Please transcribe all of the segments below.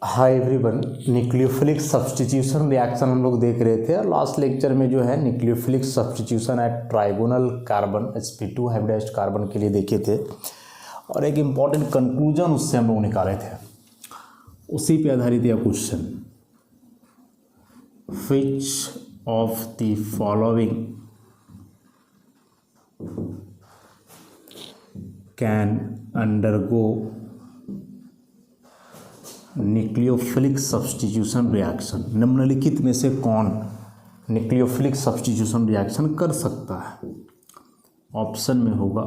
Hi everyone, nucleophilic substitution reaction हम लोग देख रहे थे और लास्ट लेक्चर में जो है nucleophilic substitution at trigonal carbon sp2 hybridized carbon के लिए देखे थे और एक इम्पॉर्टेंट कंक्लूजन उससे हम लोग निकाले थे। उसी पे आधारित यह question, which of the following can undergo nucleophilic substitution reaction. निम्नलिखित में से कौन न्यूक्लियोफिलिक सब्स्टिट्यूशन रिएक्शन कर सकता है? ऑप्शन में होगा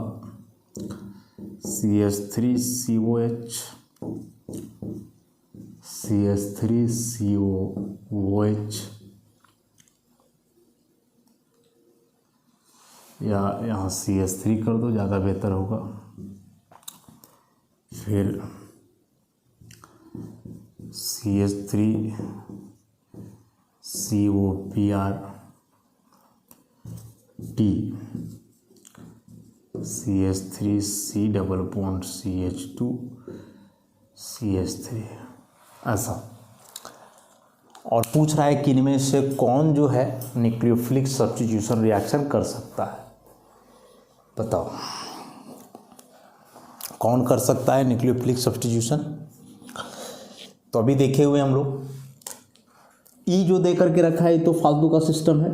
CH3COH, CH3COOH या यहाँ CH3 कर दो, ज़्यादा बेहतर होगा। फिर CH3COPR-T, CH3C double bond CH2 CH3, ऐसा। और पूछ रहा है कि इनमें से कौन जो है न्यूक्लियोफिलिक सब्स्टिट्यूशन रिएक्शन कर सकता है। बताओ कौन कर सकता है न्यूक्लियोफिलिक सब्स्टिट्यूशन? तो अभी देखे हुए हम लोग ई जो दे करके रखा है तो फालतू का सिस्टम है,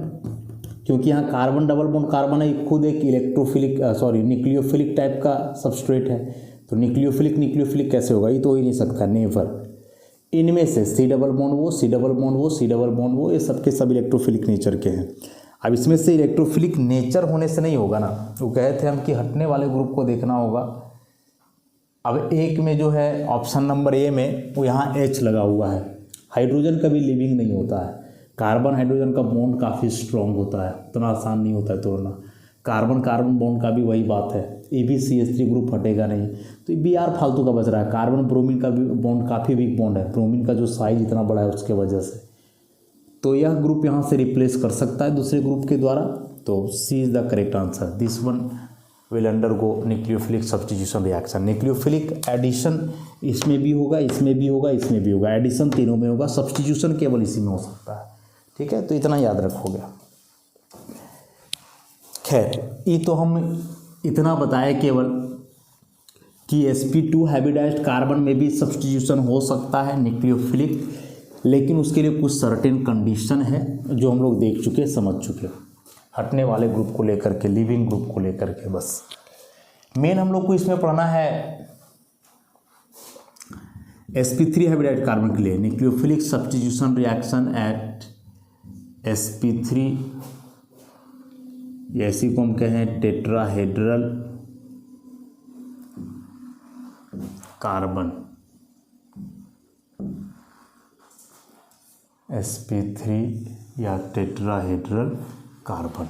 क्योंकि यहाँ कार्बन डबल बॉन्ड कार्बन है, खुद एक न्यूक्लियोफिलिक टाइप का सबस्ट्रेट है। तो न्यूक्लियोफिलिक कैसे होगा? ये तो हो ही नहीं सकता, नेवर। इनमें से C डबल बॉन्ड वो, C डबल बॉन्ड वो, C डबल बॉन्ड वो, ये सबके सब इलेक्ट्रोफिलिक नेचर के हैं। अब इसमें से इलेक्ट्रोफिलिक नेचर होने से नहीं होगा ना, वो कहे थे हम कि हटने वाले ग्रुप को देखना होगा। अब एक में जो है ऑप्शन नंबर ए में वो यहाँ H लगा हुआ है। हाइड्रोजन कभी लिविंग नहीं होता है, कार्बन हाइड्रोजन का बॉन्ड काफ़ी स्ट्रॉन्ग होता है, उतना आसान नहीं होता है तोड़ना। कार्बन कार्बन बॉन्ड का भी वही बात है, ये भी CH3 ग्रुप हटेगा नहीं। तो ये BR फालतू का बच रहा है। कार्बन ब्रोमीन का भी बॉन्ड काफ़ी वीक बॉन्ड है, ब्रोमीन का जो साइज इतना बड़ा है उसके वजह से। तो यह ग्रुप यहाँ से रिप्लेस कर सकता है दूसरे ग्रुप के द्वारा। तो C is the correct answer. This one will undergo nucleophilic substitution reaction. Nucleophilic addition इसमें भी होगा, इसमें भी होगा, इसमें भी होगा। एडिशन तीनों में होगा, सब्स्टिट्यूशन केवल इसी में हो सकता है। ठीक है, तो इतना याद रखोगे। खैर, ये तो हम इतना बताए केवल कि sp2 हाइब्रिडाइज्ड कार्बन में भी सब्स्टिट्यूशन हो सकता है न्यूक्लियोफिलिक, लेकिन उसके लिए कुछ सर्टेन कंडीशन है जो हम लोग देख चुके, समझ चुके, हटने वाले ग्रुप को लेकर के, लिविंग ग्रुप को लेकर के। बस मेन हम लोग को इसमें पढ़ना है sp3 हाइब्रिडाइज्ड कार्बन के लिए nucleophilic substitution reaction at sp3, या इसी को हम कहें टेट्राहेड्रल कार्बन, sp3 या टेट्राहेड्रल कार्बन।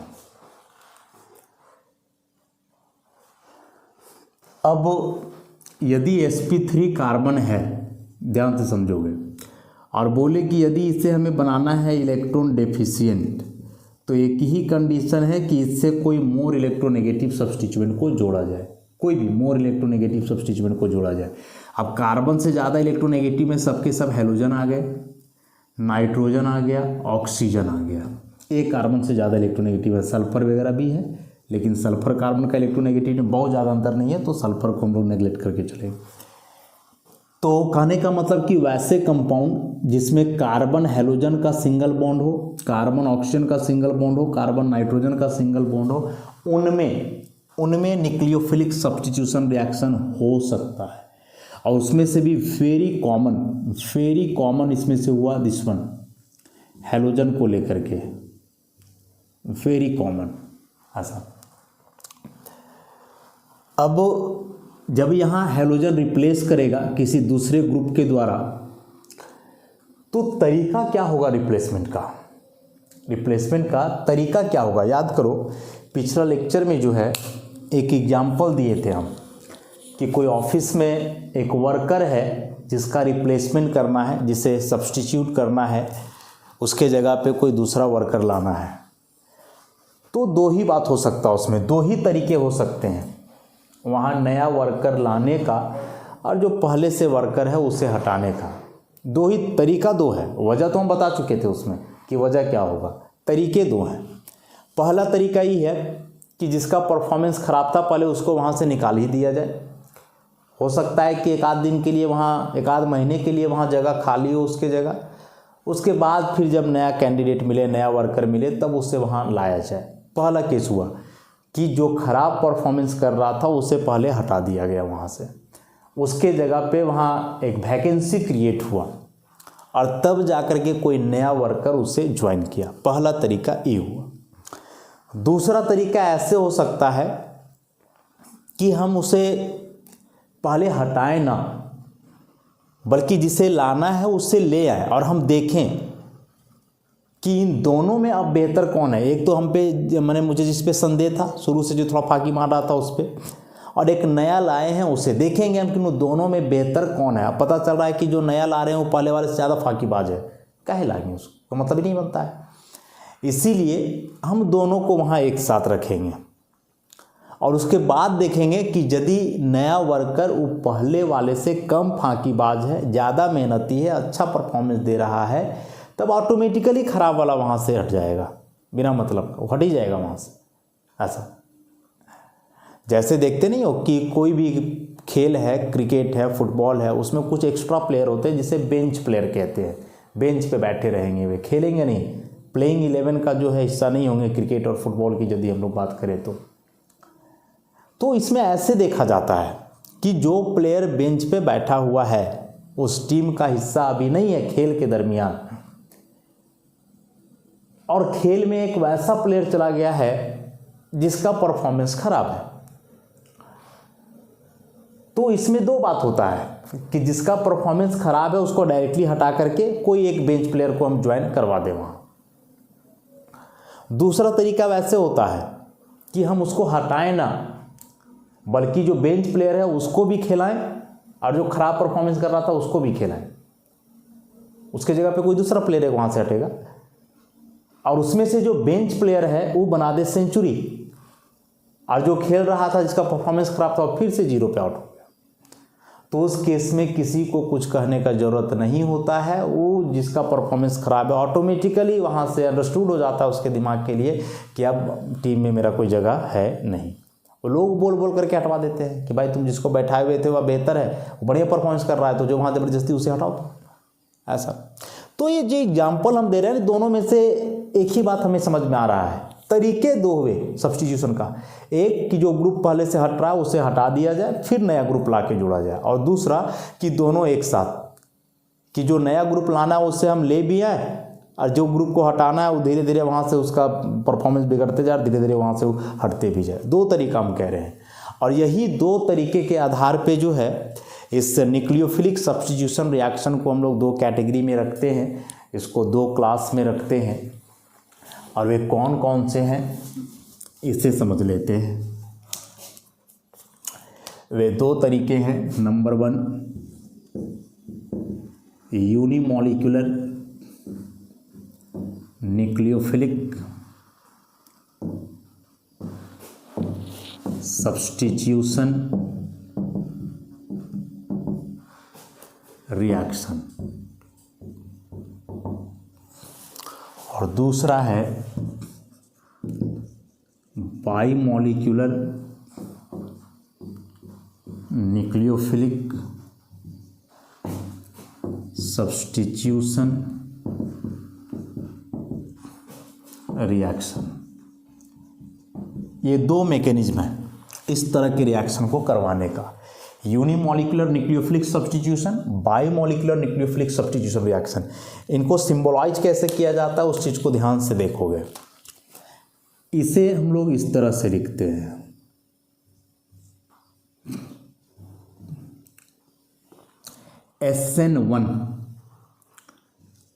अब यदि sp3 कार्बन है, ध्यान से समझोगे, और बोले कि यदि इसे हमें बनाना है इलेक्ट्रॉन डेफिशिएंट, तो एक ही कंडीशन है कि इससे कोई मोर इलेक्ट्रोनेगेटिव सब्स्टिट्यूएंट को जोड़ा जाए, कोई भी मोर इलेक्ट्रोनेगेटिव सब्स्टिट्यूएंट को जोड़ा जाए। अब कार्बन से ज़्यादा इलेक्ट्रोनेगेटिव में सबके सब हेलोजन आ गए, नाइट्रोजन आ गया, ऑक्सीजन आ गया। एक कार्बन से ज़्यादा इलेक्ट्रोनेगेटिव है, सल्फर वगैरह भी है, लेकिन सल्फर कार्बन का इलेक्ट्रोनेगेटिव में बहुत ज़्यादा अंतर नहीं है, तो सल्फर को हम लोग नेगलेक्ट करके चलेंगे। तो कहने का मतलब कि वैसे कंपाउंड जिसमें कार्बन हेलोजन का सिंगल बॉन्ड हो, कार्बन ऑक्सीजन का सिंगल बॉन्ड हो, कार्बन नाइट्रोजन का सिंगल बॉन्ड हो, उनमें न्यूक्लियोफिलिक सब्स्टिट्यूशन रिएक्शन हो सकता है। और उसमें से भी वेरी कॉमन इसमें से हुआ दिस वन, हेलोजन को लेकर के, वेरी कॉमन ऐसा। अब जब यहाँ हेलोजन रिप्लेस करेगा किसी दूसरे ग्रुप के द्वारा, तो तरीका क्या होगा रिप्लेसमेंट का तरीका क्या होगा? याद करो, पिछला लेक्चर में जो है एक एग्जाम्पल दिए थे हम कि कोई ऑफिस में एक वर्कर है जिसका रिप्लेसमेंट करना है, जिसे सब्स्टिट्यूट करना है, उसके जगह पे कोई दूसरा वर्कर लाना है। तो दो ही बात हो सकता है, उसमें दो ही तरीके हो सकते हैं वहाँ नया वर्कर लाने का और जो पहले से वर्कर है उसे हटाने का। दो ही तरीका दो है, वजह तो हम बता चुके थे उसमें कि वजह क्या होगा, तरीके दो हैं। पहला तरीका ये है कि जिसका परफॉर्मेंस ख़राब था पहले उसको वहाँ से निकाल ही दिया जाए। हो सकता है कि एक आध दिन के लिए वहाँ, एक आध महीने के लिए वहाँ जगह खाली हो उसके जगह, उसके बाद फिर जब नया कैंडिडेट मिले, नया वर्कर मिले, तब उससे वहाँ लाया जाए। पहला केस हुआ कि जो खराब परफॉर्मेंस कर रहा था उसे पहले हटा दिया गया वहाँ से, उसके जगह पे वहाँ एक वैकेंसी क्रिएट हुआ और तब जाकर के कोई नया वर्कर उसे ज्वाइन किया। पहला तरीका ये हुआ। दूसरा तरीका ऐसे हो सकता है कि हम उसे पहले हटाएं ना, बल्कि जिसे लाना है उससे ले आए और हम देखें कि इन दोनों में अब बेहतर कौन है। एक तो हम पे मुझे जिस पे संदेह था शुरू से, जो थोड़ा फाकी मार रहा था उस पर, और एक नया लाए हैं उसे देखेंगे हम कि उन दोनों में बेहतर कौन है। अब पता चल रहा है कि जो नया ला रहे हैं वो पहले वाले से ज़्यादा फाकीबाज है, काहे लाएंगे उसको, तो मतलब ही नहीं बनता है। इसीलिए हम दोनों को वहाँ एक साथ रखेंगे और उसके बाद देखेंगे कि यदि नया वर्कर वो पहले वाले से कम फाकीबाज है, ज़्यादा मेहनती है, अच्छा परफॉर्मेंस दे रहा है, तब ऑटोमेटिकली ख़राब वाला वहाँ से हट जाएगा, बिना मतलब का वो हट ही जाएगा वहाँ से। ऐसा जैसे देखते नहीं हो कि कोई भी खेल है, क्रिकेट है, फुटबॉल है, उसमें कुछ एक्स्ट्रा प्लेयर होते हैं जिसे बेंच प्लेयर कहते हैं। बेंच पे बैठे रहेंगे, वे खेलेंगे नहीं, प्लेइंग 11 का जो है हिस्सा नहीं होंगे क्रिकेट और फुटबॉल की यदि हम लोग बात करें तो इसमें ऐसे देखा जाता है कि जो प्लेयर बेंच पे बैठा हुआ है उस टीम का हिस्सा अभी नहीं है खेल के दरमियान, और खेल में एक वैसा प्लेयर चला गया है जिसका परफॉर्मेंस खराब है, तो इसमें दो बात होता है कि जिसका परफॉर्मेंस खराब है उसको डायरेक्टली हटा करके कोई एक बेंच प्लेयर को हम ज्वाइन करवा दें वहाँ। दूसरा तरीका वैसे होता है कि हम उसको हटाएं ना, बल्कि जो बेंच प्लेयर है उसको भी खिलाएं और जो खराब परफॉर्मेंस कर रहा था उसको भी खिलाएं। उसके जगह पे कोई दूसरा प्लेयर है वहाँ से हटेगा और उसमें से जो बेंच प्लेयर है वो बना दे सेंचुरी, और जो खेल रहा था जिसका परफॉर्मेंस खराब था फिर से 0 पे आउट हो गया। तो उस केस में किसी को कुछ कहने का ज़रूरत नहीं होता है, वो जिसका परफॉर्मेंस ख़राब है ऑटोमेटिकली वहाँ से अंडरस्टूड हो जाता है उसके दिमाग के लिए कि अब टीम में मेरा कोई जगह है नहीं। वो लोग बोल बोल करके हटवा देते हैं कि भाई तुम जिसको बैठाए हुए थे वह बेहतर है, वो बढ़िया परफॉर्मेंस कर रहा है, तो जो वहाँ ज़बरदस्ती उसे हटाओ। ऐसा तो ये जो एग्जाम्पल हम दे रहे हैं दोनों में से एक ही बात हमें समझ में आ रहा है। तरीके दो हुए सब्स्टिट्यूशन का, एक कि जो ग्रुप पहले से हट रहा है उसे हटा दिया जाए फिर नया ग्रुप ला के जोड़ा जाए, और दूसरा कि दोनों एक साथ, कि जो नया ग्रुप लाना है उससे हम ले भी आए और जो ग्रुप को हटाना है वो धीरे धीरे वहाँ से उसका परफॉर्मेंस बिगड़ते जाए, धीरे धीरे वहाँ से वो हटते भी जाए। दो तरीका हम कह रहे हैं, और यही दो तरीके के आधार पे जो है इस न्यूक्लियोफिलिक सब्स्टिट्यूशन रिएक्शन को हम लोग दो कैटेगरी में रखते हैं, इसको दो क्लास में रखते हैं, और वे कौन कौन से हैं इसे समझ लेते हैं। वे दो तरीके हैं। Number 1 unimolecular nucleophilic substitution reaction, और दूसरा है बाइमॉलिक्यूलर न्यूक्लियोफिलिक सब्स्टिट्यूशन रिएक्शन। ये दो मैकेनिज्म है इस तरह के रिएक्शन को करवाने का, unimolecular nucleophilic substitution, bimolecular nucleophilic substitution reaction. इनको सिंबलाइज कैसे किया जाता है उस चीज़ को ध्यान से देखोगे। इसे हम लोग इस तरह से लिखते हैं, SN1,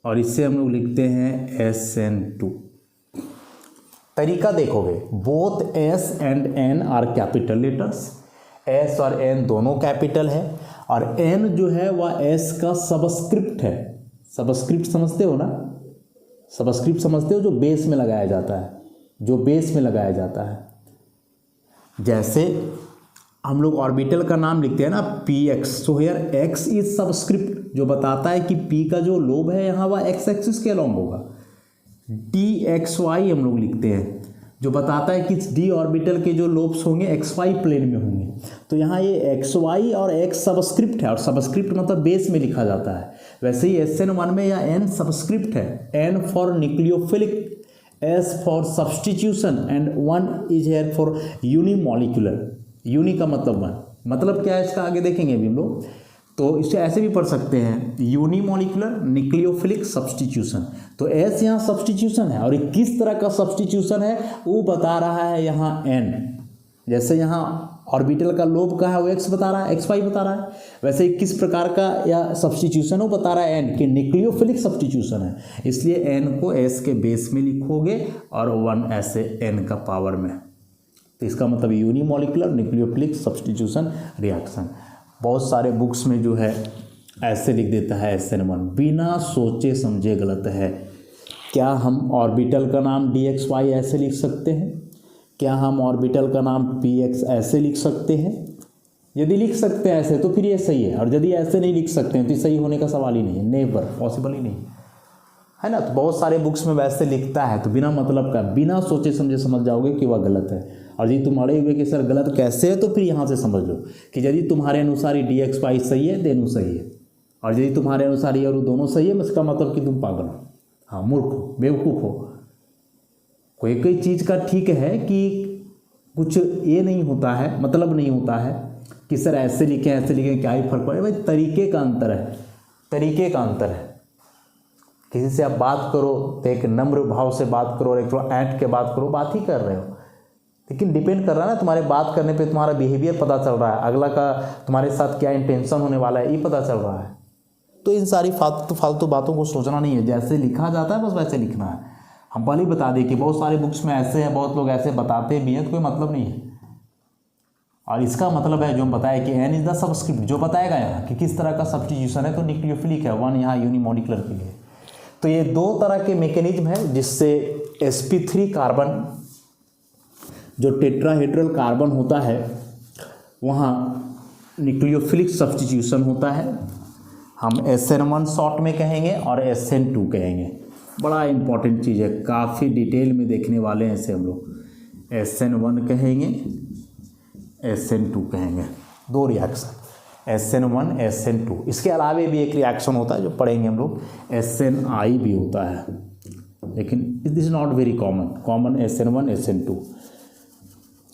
और इसे हम लोग लिखते हैं SN2। तरीका देखोगे, both S and N are capital letters, S और N दोनों कैपिटल है, और N जो है वह S का सबस्क्रिप्ट है। सबस्क्रिप्ट समझते हो ना, सबस्क्रिप्ट समझते हो, जो बेस में लगाया जाता है, जो बेस में लगाया जाता है। जैसे हम लोग ऑर्बिटल का नाम लिखते हैं ना PX, so here X is subscript, जो बताता है कि पी का जो लोब है यहाँ वह एक्स एक्सिस के अलॉन्ग होगा। डी एक्स वाई हम लोग लिखते हैं, जो बताता है कि डी ऑर्बिटल के जो लोब्स होंगे एक्स वाई प्लेन में होंगे। तो यहाँ ये एक्स वाई और एक्स सबस्क्रिप्ट है, और सबस्क्रिप्ट मतलब बेस में लिखा जाता है। वैसे ही SN1 में या एन सबस्क्रिप्ट है, N for nucleophilic, S for substitution and 1 is here for unimolecular. Uni का मतलब 1, मतलब क्या है इसका आगे देखेंगे अभी हम लोग। तो इसे ऐसे भी पढ़ सकते हैं, यूनिमॉलिक्यूलर न्यूक्लियोफिलिक सब्सटीट्यूशन। तो एस यहाँ सब्सटीट्यूशन है, और ये किस तरह का सब्सटीट्यूशन है वो बता रहा है यहाँ एन। जैसे यहाँ ऑर्बिटल का लोब का है वो एक्स बता रहा है, एक्स वाई बता रहा है, वैसे ही किस प्रकार का या सब्सटीट्यूशन वो बता रहा है एन, कि न्यूक्लियोफिलिक सब्सटीट्यूशन है। इसलिए एन को एस के बेस में लिखोगे और 1 ऐसे एन का पावर में। तो इसका मतलब यूनिमॉलिक्यूलर न्यूक्लियोफिलिक सब्सटीट्यूशन रिएक्शन। बहुत सारे बुक्स में जो है ऐसे लिख देता है SN1, बिना सोचे समझे गलत है। क्या हम ऑर्बिटल का नाम DXY ऐसे लिख सकते हैं? क्या हम ऑर्बिटल का नाम PX ऐसे लिख सकते हैं? यदि लिख सकते हैं ऐसे तो फिर ये सही है, और यदि ऐसे नहीं लिख सकते हैं तो सही होने का सवाल ही नहीं है, नेवर, पॉसिबल ही नहीं है ना। तो बहुत सारे बुक्स में वैसे लिखता है, तो बिना मतलब का, बिना सोचे समझे समझ जाओगे कि वह गलत है। और यदि तुम अड़े हुए कि सर गलत कैसे है, तो फिर यहाँ से समझ लो कि यदि तुम्हारे अनुसार DXY सही है देनू सही है, और यदि तुम्हारे अनुसार ये और दोनों सही है, इसका मतलब कि तुम पागल हो, हाँ मूर्ख हो, बेवकूफ़ हो। कोई कोई चीज़ का ठीक है कि कुछ ये नहीं होता है, मतलब नहीं होता है कि सर ऐसे लिखें क्या ही फर्क पड़े। भाई तरीके का अंतर है, तरीके का अंतर है। किसी से आप बात करो तो एक नम्र भाव से बात करो, और एक थोड़ा ऐंठ के बात करो, बात ही कर रहे हो, लेकिन डिपेंड कर रहा है ना तुम्हारे बात करने पे, तुम्हारा बिहेवियर पता चल रहा है, अगला का तुम्हारे साथ क्या इंटेंशन होने वाला है ये पता चल रहा है। तो इन सारी फालतू बातों को सोचना नहीं है, जैसे लिखा जाता है बस वैसे लिखना है। हम पहले ही बता दें कि बहुत सारे बुक्स में ऐसे हैं, बहुत लोग ऐसे बताते भी हैं, तो कोई मतलब नहीं है। और इसका मतलब है जो हम बताए कि एन इज द सबस्क्रिप्ट, जो बताएगा यहाँ कि किस तरह का सब्स्टिट्यूशन है, तो न्यूक्लियोफिलिक है, 1 यहाँ यूनिमॉलिक्यूलर के लिए। तो ये 2 तरह के मैकेनिज्म है जिससे sp3 कार्बन, जो टेट्राहेड्रल कार्बन होता है, वहाँ न्यूक्लियोफिलिक सब्स्टिट्यूशन होता है। हम SN1 शॉर्ट में कहेंगे और SN2 कहेंगे। बड़ा इंपॉर्टेंट चीज़ है, काफ़ी डिटेल में देखने वाले हैं इसे हम लोग। SN1 कहेंगे, SN2 कहेंगे, 2 रिएक्शन, SN1 SN2। इसके अलावे भी एक रिएक्शन होता है जो पढ़ेंगे हम लोग, SNI भी होता है, लेकिन this is not very common SN1 SN2।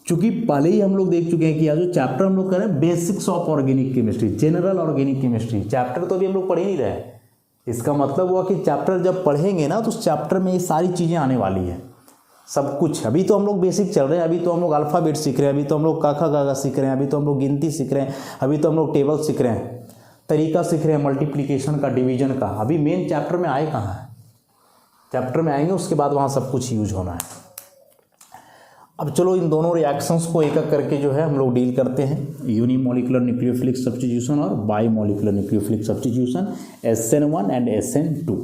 चूँकि पहले ही हम लोग देख चुके हैं कि यह जो चैप्टर हम लोग कर रहे हैं basics of organic chemistry, general organic chemistry, chapter तो अभी हम लोग पढ़ ही नहीं रहे हैं। इसका मतलब हुआ कि चैप्टर जब पढ़ेंगे ना तो उस चैप्टर में ये सारी चीज़ें आने वाली है, सब कुछ। अभी तो हम लोग बेसिक चल रहे हैं, अभी तो हम लोग अल्फ़ाबेट सीख रहे हैं, अभी तो हम लोग काखा गागा सीख रहे हैं, अभी तो हम लोग गिनती सीख रहे हैं, अभी तो हम लोग टेबल सीख रहे हैं, तरीका सीख रहे हैं मल्टीप्लिकेशन का, डिवीजन का। अभी मेन चैप्टर में आए कहाँ है, चैप्टर में आएंगे उसके बाद वहाँ सब कुछ यूज होना है। अब चलो इन दोनों रिएक्शंस को एक एक करके जो है हम लोग डील करते हैं, यूनिमॉलिक्यूलर न्यूक्लियोफिलिक सब्स्टिट्यूशन और bimolecular nucleophilic substitution, SN1 and SN2।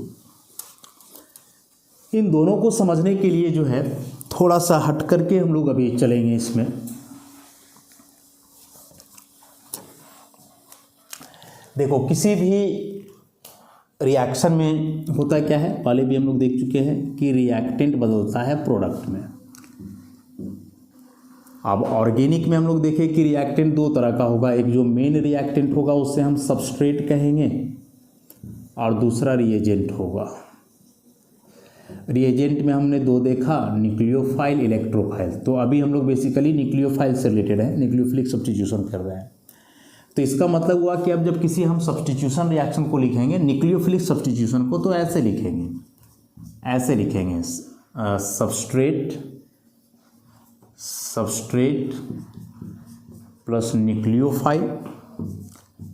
इन दोनों को समझने के लिए जो है थोड़ा सा हट करके हम लोग अभी चलेंगे इसमें। देखो किसी भी रिएक्शन में होता क्या है, पहले भी हम लोग देख चुके हैं कि रिएक्टेंट बदलता है प्रोडक्ट में। अब ऑर्गेनिक में हम लोग देखें कि रिएक्टेंट 2 तरह का होगा, एक जो मेन रिएक्टेंट होगा उससे हम सबस्ट्रेट कहेंगे, और दूसरा रिएजेंट होगा। रिएजेंट में हमने 2 देखा, न्यूक्लियोफाइल, इलेक्ट्रोफाइल। तो अभी हम लोग बेसिकली न्यूक्लियोफाइल से रिलेटेड है, न्यूक्लियोफिलिक सब्स्टिट्यूशन कर रहे हैं। तो इसका मतलब हुआ कि अब जब किसी हम सब्स्टिट्यूशन रिएक्शन को लिखेंगे, न्यूक्लियोफिलिक सब्स्टिट्यूशन को, तो ऐसे लिखेंगे, ऐसे लिखेंगे, सबस्ट्रेट प्लस न्यूक्लियोफाइल।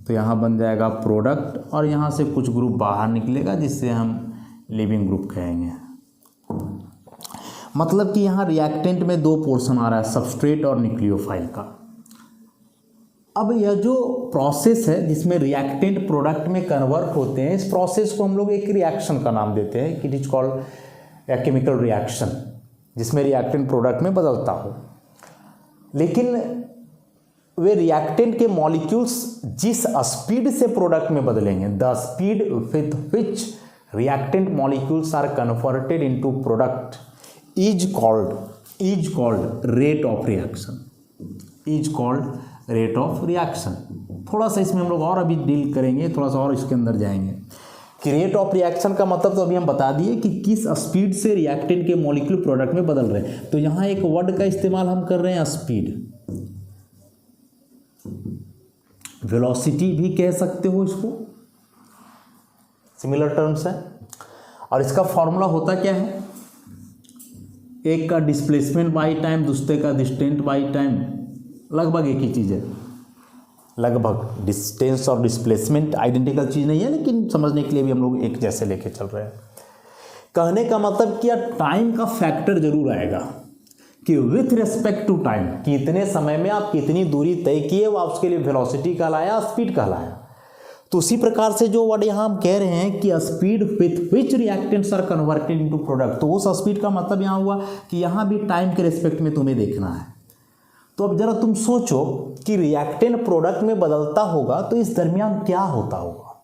तो यहाँ बन जाएगा प्रोडक्ट, और यहाँ से कुछ ग्रुप बाहर निकलेगा जिससे हम लिविंग ग्रुप कहेंगे। मतलब कि यहाँ रिएक्टेंट में 2 पोर्शन आ रहा है, सबस्ट्रेट और न्यूक्लियोफाइल का। अब यह जो प्रोसेस है जिसमें रिएक्टेंट प्रोडक्ट में कन्वर्ट होते हैं, इस प्रोसेस को हम लोग एक रिएक्शन का नाम देते हैं कि it is called a chemical reaction, जिसमें रिएक्टेंट प्रोडक्ट में बदलता हो। लेकिन वे रिएक्टेंट के मॉलिक्यूल्स जिस स्पीड से प्रोडक्ट में बदलेंगे, the speed with which reactant molecules are converted into product is called rate of reaction, is called rate of reaction. थोड़ा सा इसमें हम लोग और अभी डील करेंगे, थोड़ा सा और इसके अंदर जाएंगे कि रेट ऑफ रिएक्शन का मतलब तो अभी हम बता दिए कि किस स्पीड से रिएक्टेंट के मॉलिक्यूल प्रोडक्ट में बदल रहे हैं। तो यहाँ एक वर्ड का इस्तेमाल हम कर रहे हैं स्पीड, वेलोसिटी भी कह सकते हो इसको, सिमिलर टर्म्स है। और इसका फॉर्मूला होता क्या है, एक का डिस्प्लेसमेंट बाई टाइम, दूसरे का डिस्टेंस बाई टाइम, लगभग एक ही चीज़ है, लगभग डिस्टेंस और डिस्प्लेसमेंट आइडेंटिकल चीज़ नहीं है, लेकिन समझने के लिए भी हम लोग एक जैसे लेके चल रहे हैं। कहने का मतलब कि टाइम का फैक्टर जरूर आएगा कि विथ रिस्पेक्ट टू टाइम, कि इतने समय में आप कितनी दूरी तय किए, वो उसके लिए वेलोसिटी कहलाया, स्पीड कहलाया। तो उसी प्रकार से जो वर्ड यहाँ हम कह रहे हैं कि speed with which reactants are converted into product, तो उस स्पीड का मतलब यहाँ हुआ कि यहाँ भी टाइम के रिस्पेक्ट में तुम्हें देखना है। तो अब जरा तुम सोचो कि रिएक्टेंट प्रोडक्ट में बदलता होगा तो इस दरमियान क्या होता होगा।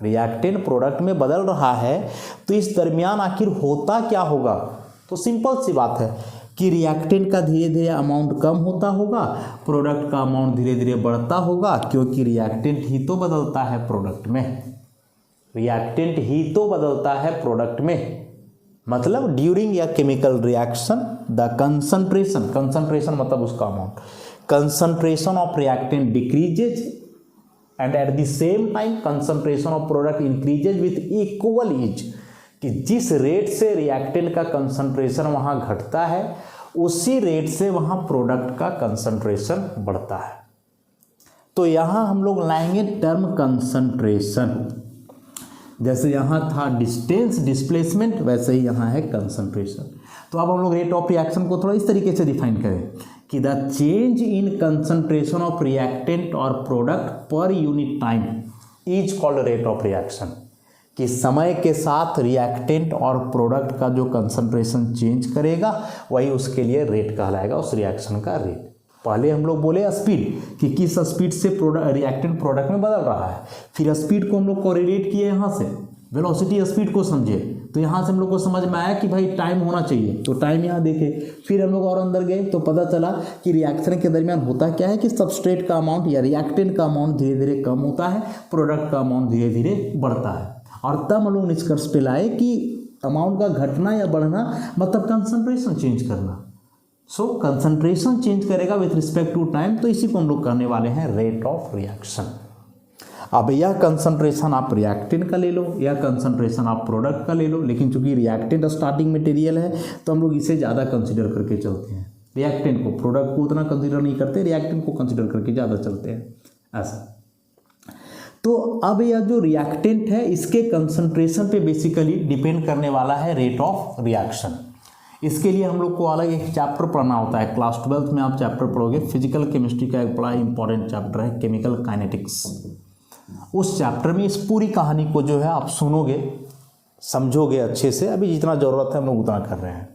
रिएक्टेंट प्रोडक्ट में बदल रहा है तो इस दरमियान आखिर होता क्या होगा। तो सिंपल सी बात है कि रिएक्टेंट का धीरे धीरे अमाउंट कम होता होगा, प्रोडक्ट का अमाउंट धीरे धीरे बढ़ता होगा, क्योंकि रिएक्टेंट ही तो बदलता है प्रोडक्ट में, रिएक्टेंट ही तो बदलता है प्रोडक्ट में। मतलब ड्यूरिंग या chemical reaction the concentration, concentration मतलब उसका amount, concentration of reactant decreases and at the same time concentration of product increases with equal ease, कि जिस रेट से रिएक्टेंट का कंसंट्रेशन वहाँ घटता है उसी रेट से वहाँ प्रोडक्ट का कंसंट्रेशन बढ़ता है। तो यहाँ हम लोग लाएंगे टर्म कंसंट्रेशन, जैसे यहाँ था डिस्टेंस डिस्प्लेसमेंट, वैसे ही यहाँ है कंसंट्रेशन। तो अब हम लोग रेट ऑफ रिएक्शन को थोड़ा इस तरीके से डिफाइन करें कि the change in concentration of reactant और product per unit time is called rate of reaction, कि समय के साथ रिएक्टेंट और प्रोडक्ट का जो कंसंट्रेशन चेंज करेगा वही उसके लिए रेट कहलाएगा, उस रिएक्शन का रेट। पहले हम लोग बोले स्पीड, कि किस स्पीड से रिएक्टेंट प्रोडक्ट में बदल रहा है, फिर स्पीड को हम लोग कोरिलेट किए यहाँ से, वेलोसिटी स्पीड को समझे, तो यहाँ से हम लोग को समझ में आया कि भाई टाइम होना चाहिए, तो टाइम यहाँ देखे। फिर हम लोग और अंदर गए तो पता चला कि रिएक्शन के दरमियान होता क्या है कि सबस्ट्रेट का अमाउंट या रिएक्टेंट का अमाउंट धीरे धीरे कम होता है, प्रोडक्ट का अमाउंट धीरे धीरे बढ़ता है। और तब हम लोग निष्कर्ष पे लाए कि अमाउंट का घटना या बढ़ना मतलब कंसंट्रेशन चेंज करना। सो कंसंट्रेशन चेंज करेगा विथ रिस्पेक्ट टू टाइम, तो इसी को हम लोग कहने वाले हैं रेट ऑफ रिएक्शन। अब यह कंसंट्रेशन आप रिएक्टेंट का ले लो या कंसंट्रेशन आप प्रोडक्ट का ले लो, लेकिन चूंकि रिएक्टेंट स्टार्टिंग मटेरियल है तो हम लोग इसे ज़्यादा कंसिडर करके चलते हैं, रिएक्टेंट को, प्रोडक्ट को उतना कंसिडर नहीं करते, रिएक्टेंट को कंसिडर करके ज़्यादा चलते हैं ऐसा। तो अब यह जो रिएक्टेंट है इसके कंसंट्रेशन पे बेसिकली डिपेंड करने वाला है रेट ऑफ रिएक्शन। इसके लिए हम लोग को अलग एक चैप्टर पढ़ना होता है, क्लास 12th में आप चैप्टर पढ़ोगे, फिजिकल केमिस्ट्री का एक बड़ा इंपॉर्टेंट चैप्टर है केमिकल काइनेटिक्स। उस चैप्टर में इस पूरी कहानी को जो है आप सुनोगे, समझोगे अच्छे से, अभी जितना ज़रूरत है हम लोग उतना कर रहे हैं।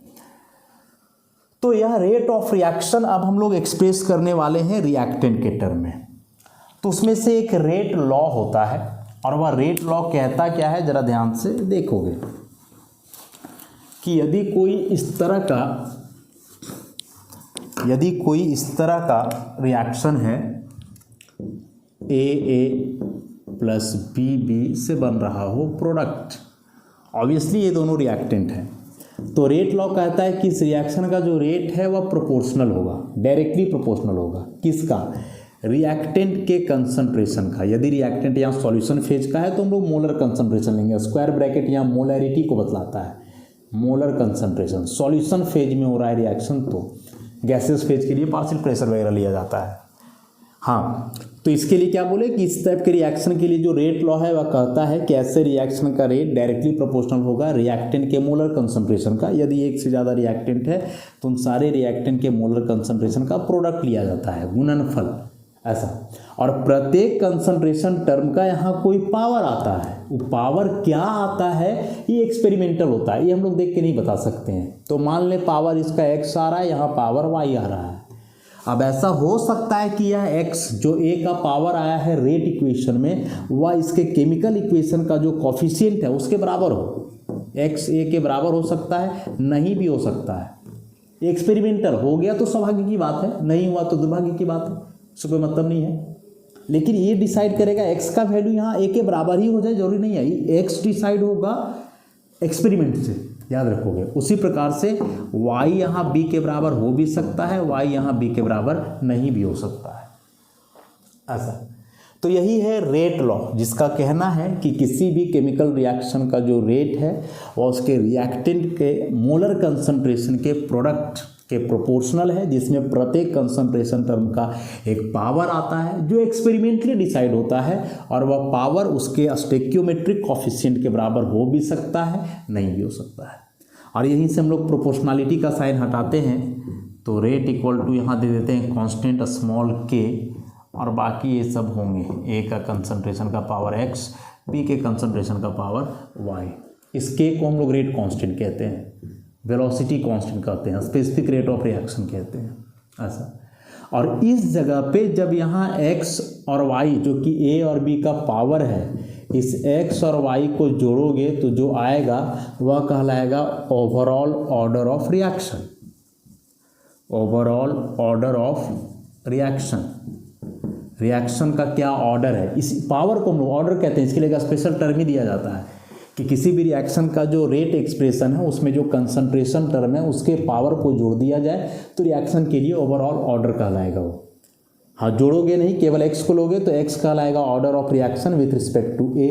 तो यह रेट ऑफ रिएक्शन अब हम लोग एक्सप्रेस करने वाले हैं रिएक्टेंट के टर्म में। तो उसमें से एक रेट लॉ होता है, और वह रेट लॉ कहता क्या है जरा ध्यान से देखोगे कि यदि कोई इस तरह का रिएक्शन है, ए प्लस बी से बन रहा हो प्रोडक्ट, ऑब्वियसली ये दोनों रिएक्टेंट हैं, तो रेट लॉ कहता है कि इस रिएक्शन का जो रेट है वह प्रोपोर्शनल होगा, डायरेक्टली प्रोपोर्शनल होगा। किसका? रिएक्टेंट के कंसंट्रेशन का। यदि रिएक्टेंट यहाँ सॉल्यूशन फेज का है तो हम लोग मोलर कंसंट्रेशन लेंगे, स्क्वायर ब्रैकेट यहाँ मोलैरिटी को बतलाता है, मोलर कंसंट्रेशन। सॉल्यूशन फेज में हो रहा है रिएक्शन तो गैसेस फेज के लिए पार्शियल प्रेशर वगैरह लिया जाता है। हाँ, तो इसके लिए क्या बोले कि इस टाइप के रिएक्शन के लिए जो रेट लॉ है वह कहता है कि ऐसे रिएक्शन का रेट डायरेक्टली प्रोपोर्शनल होगा रिएक्टेंट के मोलर कंसंट्रेशन का। यदि एक से ज़्यादा रिएक्टेंट है तो उन सारे रिएक्टेंट के मोलर कंसंट्रेशन का प्रोडक्ट लिया जाता है, गुणनफल ऐसा। और प्रत्येक कंसंट्रेशन टर्म का यहाँ कोई पावर आता है, वो पावर क्या आता है ये एक्सपेरिमेंटल होता है, ये हम लोग देख के नहीं बता सकते हैं। तो मान ले पावर इसका x आ रहा है, यहाँ पावर y आ रहा है। अब ऐसा हो सकता है कि यह x जो a का पावर आया है रेट इक्वेशन में, वह इसके केमिकल इक्वेशन का जो कॉफिशिएंट है उसके बराबर हो। x a के बराबर हो सकता है, नहीं भी हो सकता है। एक्सपेरिमेंटल हो गया तो सौभाग्य की बात है, नहीं हुआ तो दुर्भाग्य की बात है, उससे कोई मतलब नहीं है। लेकिन ये डिसाइड करेगा x का वैल्यू यहाँ a के बराबर ही हो जाए, जरूरी नहीं है। x डिसाइड होगा एक्सपेरिमेंट से, याद रखोगे। उसी प्रकार से y यहाँ b के बराबर हो भी सकता है, y यहाँ b के बराबर नहीं भी हो सकता है, ऐसा। तो यही है रेट लॉ, जिसका कहना है कि किसी भी केमिकल रिएक्शन का जो रेट है वह उसके रिएक्टेंट के मोलर कंसंट्रेशन के प्रोडक्ट के प्रोपोर्शनल है, जिसमें प्रत्येक कंसंट्रेशन टर्म का एक पावर आता है जो एक्सपेरिमेंटली डिसाइड होता है, और वह पावर उसके स्टोइकियोमेट्रिक कॉफिशिएंट के बराबर हो भी सकता है, नहीं भी हो सकता है। और यहीं से हम लोग प्रोपोर्शनलिटी का साइन हटाते हैं, तो रेट इक्वल टू यहाँ दे देते हैं कांस्टेंट स्मॉल k, और बाकी ये सब होंगे a का कंसंट्रेशन का पावर x, b के कंसंट्रेशन का पावर y। इस k को हम लोग रेट कांस्टेंट कहते हैं, वेलोसिटी कांस्टेंट कहते हैं, स्पेसिफिक रेट ऑफ रिएक्शन कहते हैं, ऐसा। और इस जगह पे जब यहाँ x और y जो कि a और b का पावर है, इस x और y को जोड़ोगे तो जो आएगा वह कहलाएगा overall order of reaction. Overall order of reaction, reaction का क्या ऑर्डर है, इस पावर को हम लोग ऑर्डर कहते हैं। इसके लिए एक स्पेशल टर्म ही दिया जाता है कि किसी भी रिएक्शन का जो रेट एक्सप्रेशन है उसमें जो कंसंट्रेशन टर्म है उसके पावर को जोड़ दिया जाए तो रिएक्शन के लिए ओवरऑल ऑर्डर कहलाएगा वो। हाँ, जोड़ोगे नहीं, केवल x को लोगे तो x कहलाएगा order of reaction with respect to a,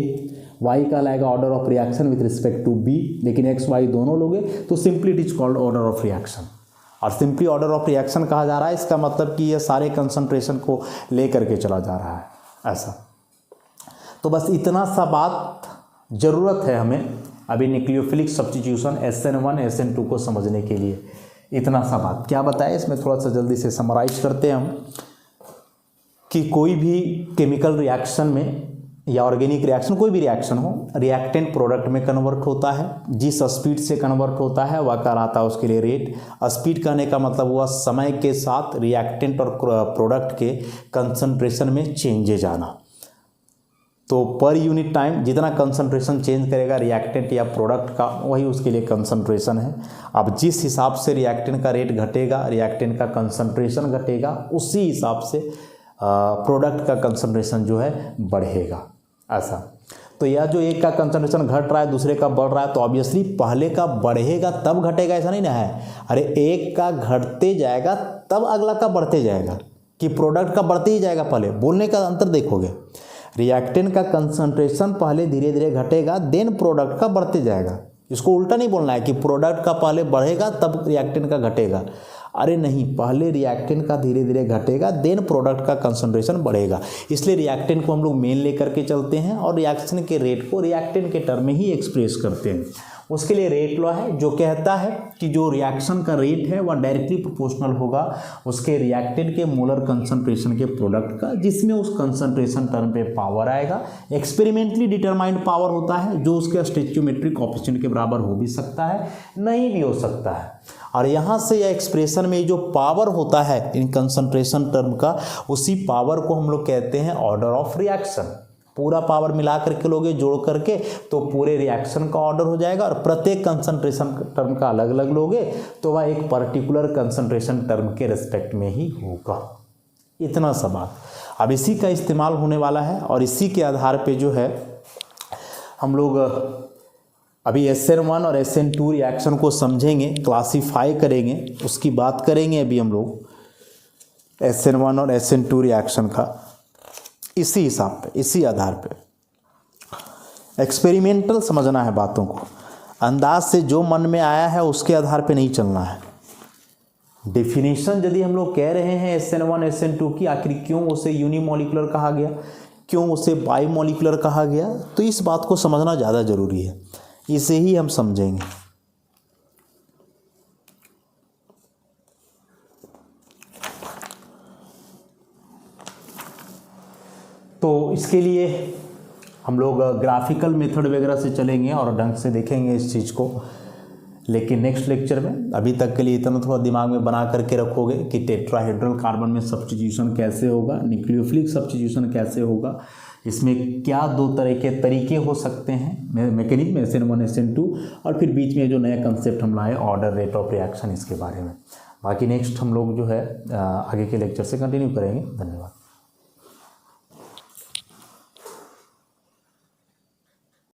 y कहलाएगा order of reaction with respect to b, लेकिन x y दोनों लोगे तो simply it is called order of reaction. और सिंपली ऑर्डर ऑफ रिएक्शन कहा जा रहा है, इसका मतलब कि यह सारे कंसंट्रेशन को लेकर के चला जा रहा है, ऐसा। तो बस इतना सा बात ज़रूरत है हमें अभी न्यूक्लियोफिलिक सब्स्टिट्यूशन SN1 SN2 को समझने के लिए। इतना सा बात क्या बताया, इसमें थोड़ा सा जल्दी से समराइज करते हैं हम कि कोई भी केमिकल रिएक्शन में या ऑर्गेनिक रिएक्शन, कोई भी रिएक्शन हो, रिएक्टेंट प्रोडक्ट में कन्वर्ट होता है। जिस स्पीड से कन्वर्ट होता है वह कहलाता है उसके लिए रेट। स्पीड कहने का मतलब हुआ समय के साथ रिएक्टेंट और प्रोडक्ट के कंसंट्रेशन में चेंजेज आना। तो पर यूनिट टाइम जितना कंसंट्रेशन चेंज करेगा रिएक्टेंट या प्रोडक्ट का, वही उसके लिए कंसंट्रेशन है। अब जिस हिसाब से रिएक्टेंट का रेट घटेगा, रिएक्टेंट का कंसंट्रेशन घटेगा, उसी हिसाब से प्रोडक्ट का कंसंट्रेशन जो है बढ़ेगा, ऐसा। तो यह जो एक का कंसंट्रेशन घट रहा है दूसरे का बढ़ रहा है, तो ऑब्वियसली पहले का बढ़ेगा तब घटेगा, ऐसा नहीं ना है। अरे एक का घटते जाएगा तब अगला का बढ़ते जाएगा, कि प्रोडक्ट का बढ़ते ही जाएगा। पहले बोलने का अंतर देखोगे, रिएक्टेंट का कंसंट्रेशन पहले धीरे धीरे घटेगा, देन प्रोडक्ट का बढ़ते जाएगा। इसको उल्टा नहीं बोलना है कि प्रोडक्ट का पहले बढ़ेगा तब रिएक्टेंट का घटेगा। अरे नहीं, पहले रिएक्टेंट का धीरे धीरे घटेगा, देन प्रोडक्ट का कंसंट्रेशन बढ़ेगा। इसलिए रिएक्टेंट को हम लोग मेन लेकर के चलते हैं और रिएक्शन के रेट को रिएक्टेंट के टर्म में ही एक्सप्रेस करते हैं। उसके लिए रेट लॉ है जो कहता है कि जो रिएक्शन का रेट है वह डायरेक्टली प्रोपोर्शनल होगा उसके रिएक्टेंट के मोलर कंसंट्रेशन के प्रोडक्ट का, जिसमें उस कंसंट्रेशन टर्म पे पावर आएगा। एक्सपेरिमेंटली डिटरमाइंड पावर होता है जो उसके स्टोइकियोमेट्रिक कोएफिशिएंट के बराबर हो भी सकता है, नहीं भी हो सकता है। और यहाँ से यह एक्सप्रेशन में जो पावर होता है इन कंसंट्रेशन टर्म का, उसी पावर को हम लोग कहते हैं ऑर्डर ऑफ रिएक्शन। पूरा पावर मिला करके लोगे, जोड़ करके, तो पूरे रिएक्शन का ऑर्डर हो जाएगा। और प्रत्येक कंसंट्रेशन टर्म का अलग अलग लोगे तो वह एक पर्टिकुलर कंसंट्रेशन टर्म के रिस्पेक्ट में ही होगा। इतना सा बात अब इसी का इस्तेमाल होने वाला है, और इसी के आधार पे जो है हम लोग अभी SN1 और SN2 रिएक्शन को समझेंगे, क्लासीफाई करेंगे, उसकी बात करेंगे अभी हम लोग SN1 और SN2 रिएक्शन का इसी हिसाब पे, इसी आधार पे। एक्सपेरिमेंटल समझना है बातों को, अंदाज से जो मन में आया है उसके आधार पे नहीं चलना है। डेफिनेशन यदि हम लोग कह रहे हैं SN1 SN2 की, आखिर क्यों उसे यूनिमोलिकुलर कहा गया, क्यों उसे बाईमोलिकुलर कहा गया, तो इस बात को समझना ज़्यादा ज़रूरी है। इसे ही हम समझेंगे। तो इसके लिए हम लोग ग्राफिकल मेथड वगैरह से चलेंगे और ढंग से देखेंगे इस चीज़ को। लेकिन नेक्स्ट लेक्चर में, अभी तक के लिए इतना थोड़ा दिमाग में बना करके रखोगे कि टेट्राहेड्रल कार्बन में सब्स्टिट्यूशन कैसे होगा, न्यूक्लियोफिलिक सब्स्टिट्यूशन कैसे होगा, इसमें क्या दो तरह के तरीके हो सकते हैं मैकेनिक में, SN1 SN2, और फिर बीच में जो नया कंसेप्ट हम लाए ऑर्डर रेट ऑफ रिएक्शन, इसके बारे में। बाकी नेक्स्ट हम लोग जो है आगे के लेक्चर से कंटिन्यू करेंगे। धन्यवाद।